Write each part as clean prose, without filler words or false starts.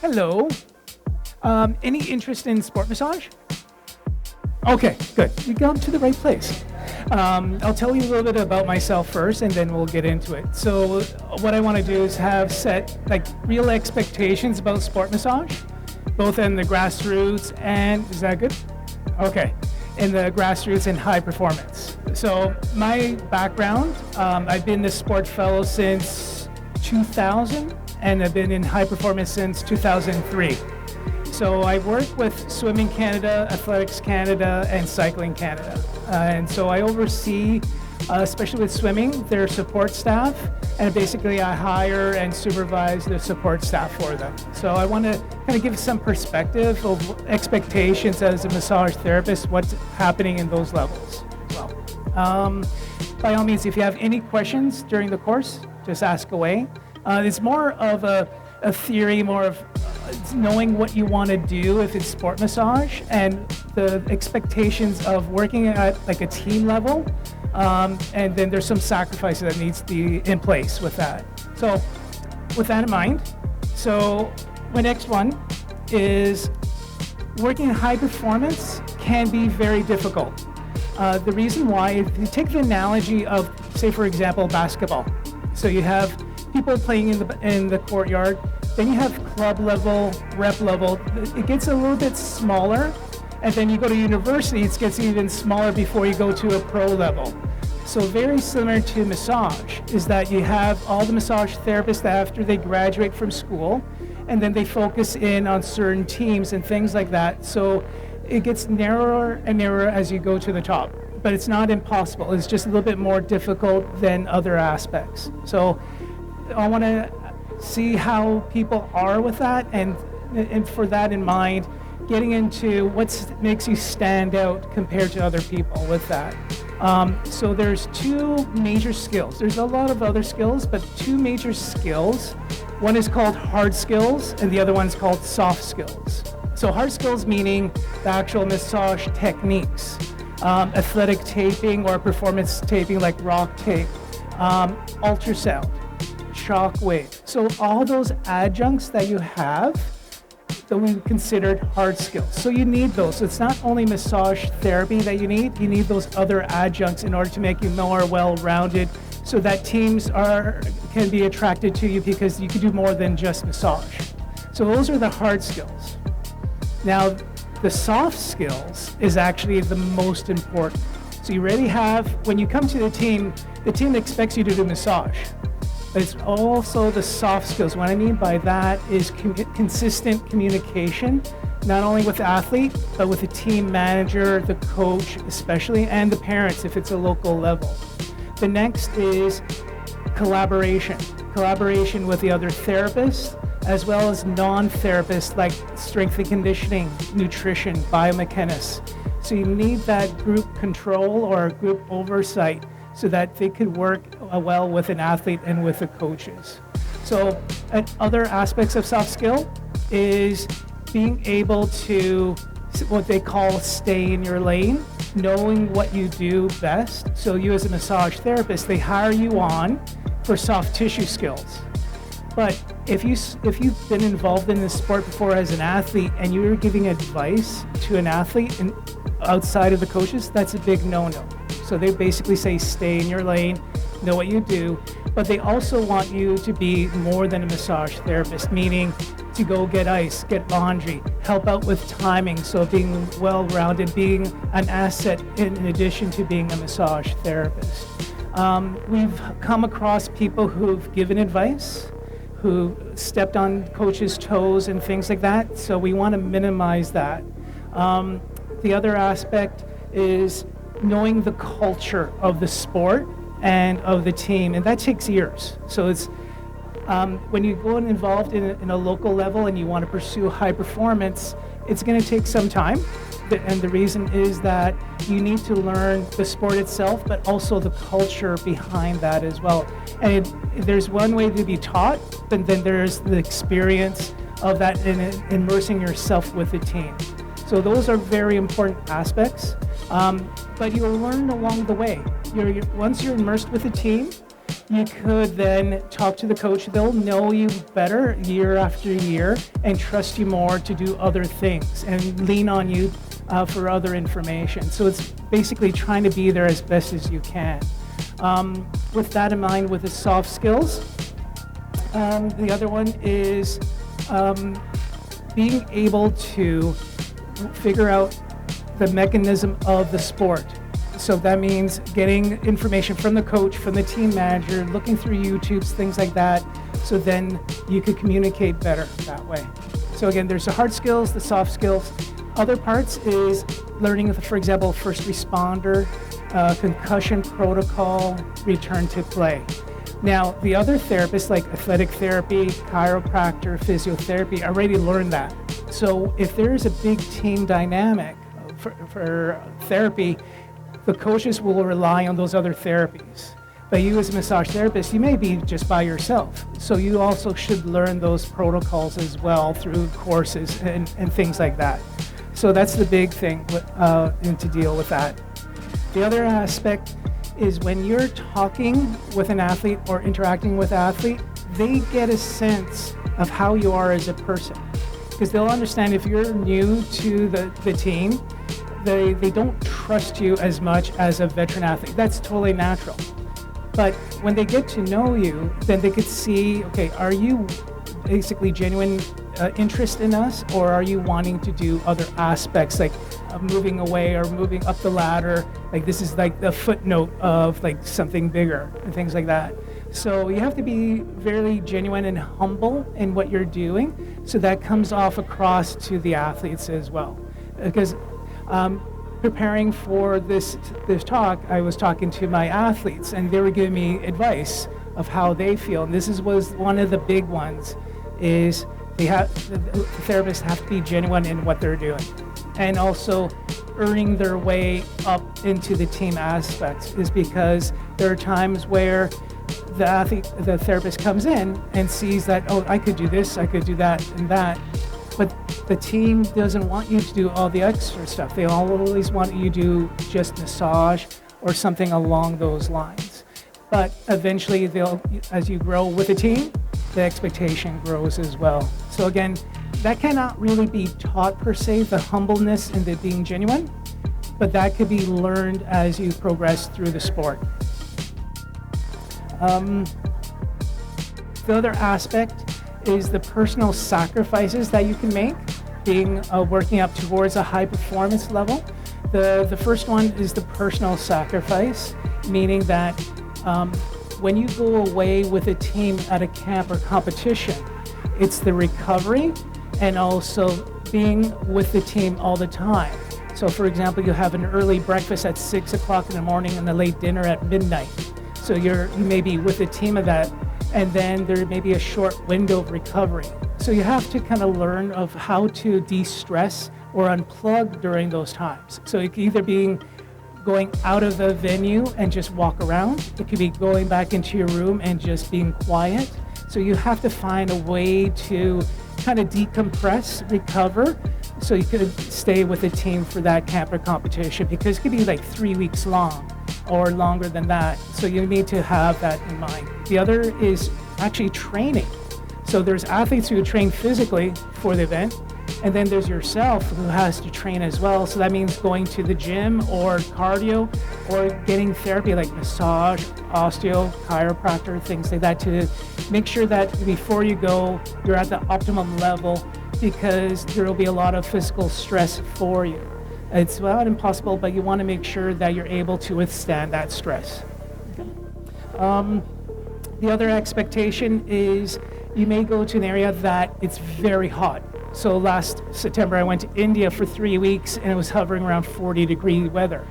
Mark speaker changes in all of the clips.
Speaker 1: Hello. Any interest in sport massage? Okay, good. You got to the right place. I'll tell you a little bit about myself first, and then we'll get into it. So, what I want to do is have set real expectations about sport massage, both in the grassroots and is that good? Okay, in the grassroots and high performance. So, my background, I've been a sport fellow since 2000, and I've been in high performance since 2003. So I work with Swimming Canada, Athletics Canada, and Cycling Canada. And so I oversee, especially with swimming, their support staff, and basically I hire and supervise the support staff for them. So I want to kind of give some perspective of expectations as a massage therapist, what's happening in those levels as well. By all means, if you have any questions during the course, just ask away. It's more of a theory, more of knowing what you want to do if it's sport massage and the expectations of working at a team level, and then there's some sacrifices that needs to be in place with that. So with that in mind, so my next one is working in high performance can be very difficult. The reason why, if you take the analogy of, say for example, basketball. So you have people playing in the courtyard. Then you have club level, rep level. It gets a little bit smaller, and then you go to university, it gets even smaller before you go to a pro level. So very similar to massage is that you have all the massage therapists that after they graduate from school, and then they focus in on certain teams and things like that. So it gets narrower and narrower as you go to the top, but it's not impossible. It's just a little bit more difficult than other aspects. So I want to see how people are with that, and for that in mind, getting into what makes you stand out compared to other people with that. So there's two major skills. There's a lot of other skills, but two major skills. One is called hard skills, and the other one's called soft skills. So hard skills meaning the actual massage techniques, athletic taping or performance taping like rock tape, ultrasound, shock wave. So all those adjuncts that you have that we considered hard skills. So you need those. So it's not only massage therapy that you need those other adjuncts in order to make you more well-rounded so that teams can be attracted to you because you can do more than just massage. So those are the hard skills. Now, the soft skills is actually the most important. So you already have, when you come to the team expects you to do massage. But it's also the soft skills. What I mean by that is consistent communication, not only with the athlete, but with the team manager, the coach especially, and the parents if it's a local level. The next is collaboration. Collaboration with the other therapists, as well as non-therapists like strength and conditioning, nutrition, biomechanists. So you need that group control or group oversight so that they could work well with an athlete and with the coaches. So other aspects of soft skill is being able to, what they call stay in your lane, knowing what you do best. So you as a massage therapist, they hire you on for soft tissue skills. But if you've been involved in this sport before as an athlete and you're giving advice to an athlete and outside of the coaches, that's a big no-no. So they basically say stay in your lane, know what you do, but they also want you to be more than a massage therapist, meaning to go get ice, get laundry, help out with timing, so being well-rounded, being an asset in addition to being a massage therapist. We've come across people who've given advice, who stepped on coaches' toes and things like that, so we want to minimize that. The other aspect is knowing the culture of the sport and of the team, and that takes years. So it's when you go involved in a local level and you want to pursue high performance, it's going to take some time. And the reason is that you need to learn the sport itself, but also the culture behind that as well. And there's one way to be taught, but then there's the experience of that and immersing yourself with the team. So those are very important aspects, but you'll learn along the way. Once you're immersed with the team, you could then talk to the coach. They'll know you better year after year and trust you more to do other things and lean on you for other information. So it's basically trying to be there as best as you can. With that in mind, with the soft skills, the other one is being able to figure out the mechanism of the sport. So that means getting information from the coach, from the team manager, looking through YouTubes, things like that, so then you could communicate better that way. So again, there's the hard skills, the soft skills. Other parts is learning, for example, first responder, concussion protocol, return to play. Now, the other therapists like athletic therapy, chiropractor, physiotherapy already learned that. So if there's a big team dynamic for therapy, the coaches will rely on those other therapies. But you as a massage therapist, you may be just by yourself. So you also should learn those protocols as well through courses and things like that. So that's the big thing to deal with that. The other aspect is when you're talking with an athlete or interacting with an athlete, they get a sense of how you are as a person. Because they'll understand if you're new to the team, they don't trust you as much as a veteran athlete. That's totally natural. But when they get to know you, then they could see, okay, are you basically genuine interest in us, or are you wanting to do other aspects like moving away or moving up the ladder? Like this is like the footnote of like something bigger and things like that. So you have to be very genuine and humble in what you're doing, so that comes off across to the athletes as well. Because preparing for this talk, I was talking to my athletes, and they were giving me advice of how they feel. And this was one of the big ones, is the therapists have to be genuine in what they're doing, and also earning their way up into the team aspects. Is because there are times where the therapist comes in and sees that, oh, I could do this, I could do that and that, but the team doesn't want you to do all the extra stuff. They always want you to do just massage or something along those lines. But eventually, as you grow with a team, the expectation grows as well. So again, that cannot really be taught per se, the humbleness and the being genuine, but that could be learned as you progress through the sport. The other aspect is the personal sacrifices that you can make, being working up towards a high performance level. The first one is the personal sacrifice, meaning that when you go away with a team at a camp or competition, it's the recovery and also being with the team all the time. So for example, you have an early breakfast at 6 o'clock in the morning and a late dinner at midnight. So you may be with a team of that, and then there may be a short window of recovery. So you have to kind of learn of how to de-stress or unplug during those times. So it could either be going out of the venue and just walk around. It could be going back into your room and just being quiet. So you have to find a way to kind of decompress, recover, so you could stay with the team for that camp or competition, because it could be like 3 weeks long or longer than that. So you need to have that in mind. The other is actually training. So there's athletes who train physically for the event, and then there's yourself who has to train as well. So that means going to the gym or cardio or getting therapy like massage, osteo, chiropractor, things like that, to make sure that before you go, you're at the optimum level, because there will be a lot of physical stress for you. It's not impossible, but you want to make sure that you're able to withstand that stress. The other expectation is you may go to an area that it's very hot. So last September, I went to India for 3 weeks, and it was hovering around 40-degree weather.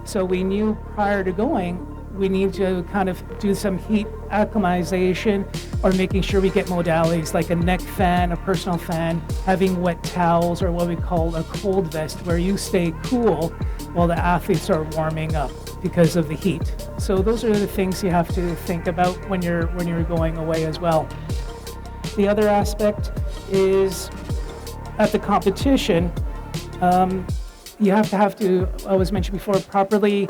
Speaker 1: So we knew prior to going, we need to kind of do some heat acclimatization, or making sure we get modalities like a neck fan, a personal fan, having wet towels, or what we call a cold vest, where you stay cool while the athletes are warming up because of the heat. So those are the things you have to think about when you're going away as well. The other aspect is at the competition, you have to, as mentioned before, properly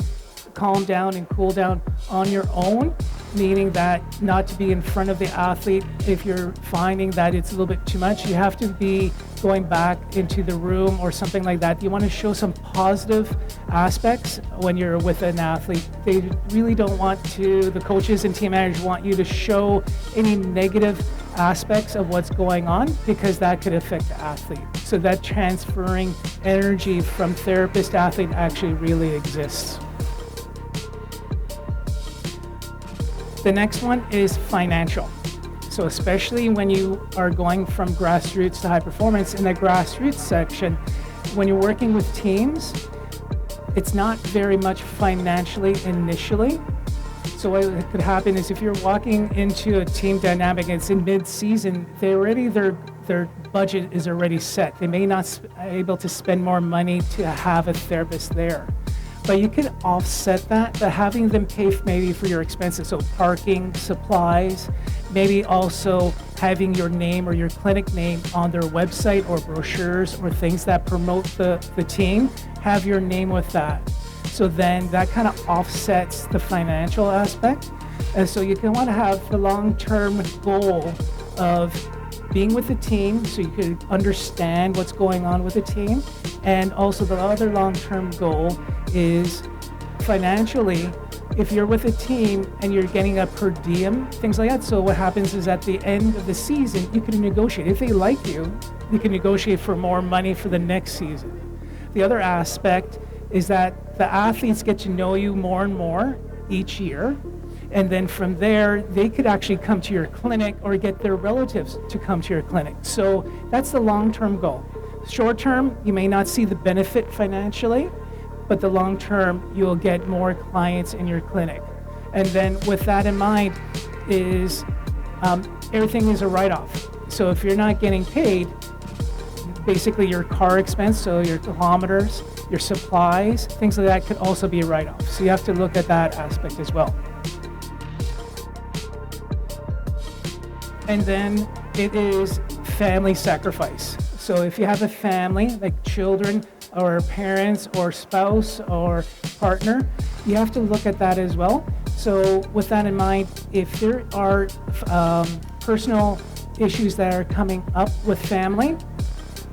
Speaker 1: calm down and cool down on your own, meaning that not to be in front of the athlete. If you're finding that it's a little bit too much, you have to be going back into the room or something like that. You want to show some positive aspects when you're with an athlete. They really don't want to, the coaches and team managers want you to show any negative aspects of what's going on, because that could affect the athlete. So that transferring energy from therapist to athlete actually really exists. The next one is financial. So especially when you are going from grassroots to high performance, in the grassroots section, when you're working with teams, it's not very much financially initially. So what could happen is if you're walking into a team dynamic and it's in mid-season, their budget is already set. They may not be able to spend more money to have a therapist there. But you can offset that by having them pay maybe for your expenses, so parking, supplies, maybe also having your name or your clinic name on their website or brochures or things that promote the team, have your name with that. So then that kind of offsets the financial aspect. And so you can want to have the long-term goal of being with the team so you can understand what's going on with the team. And also the other long-term goal is financially, if you're with a team and you're getting a per diem, things like that. So what happens is at the end of the season, you can negotiate. If they like you, you can negotiate for more money for the next season. The other aspect is that the athletes get to know you more and more each year. And then from there, they could actually come to your clinic or get their relatives to come to your clinic. So that's the long-term goal. Short term, you may not see the benefit financially, but the long term, you'll get more clients in your clinic. And then with that in mind is everything is a write-off. So if you're not getting paid, basically your car expense, so your kilometers, your supplies, things like that could also be a write-off. So you have to look at that aspect as well. And then it is family sacrifice. So if you have a family, like children or parents or spouse or partner, you have to look at that as well. So with that in mind, if there are personal issues that are coming up with family,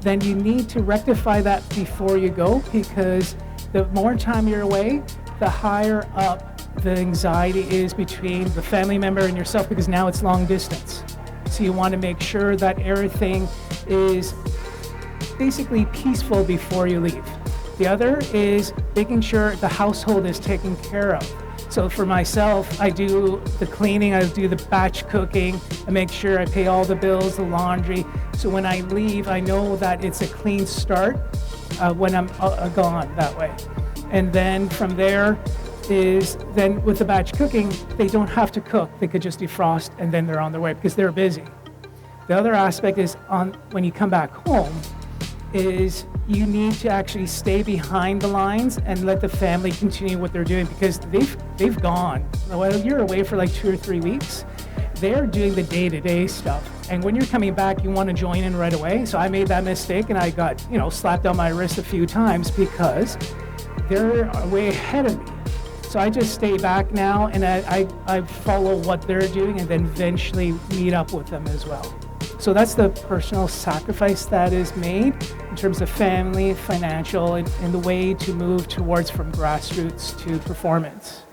Speaker 1: then you need to rectify that before you go, because the more time you're away, the higher up the anxiety is between the family member and yourself, because now it's long distance. So you want to make sure that everything is basically peaceful before you leave. The other is making sure the household is taken care of. So for myself, I do the cleaning, I do the batch cooking, I make sure I pay all the bills, the laundry. So when I leave, I know that it's a clean start when I'm gone that way. And then from there is then with the batch cooking, they don't have to cook. They could just defrost and then they're on their way because they're busy. The other aspect is when you come back home is you need to actually stay behind the lines and let the family continue what they're doing, because they've gone. While you're away for like 2 or 3 weeks, they're doing the day-to-day stuff. And when you're coming back, you want to join in right away. So I made that mistake and I got, slapped on my wrist a few times because they're way ahead of me. So I just stay back now and I follow what they're doing and then eventually meet up with them as well. So that's the personal sacrifice that is made in terms of family, financial, and the way to move towards from grassroots to performance.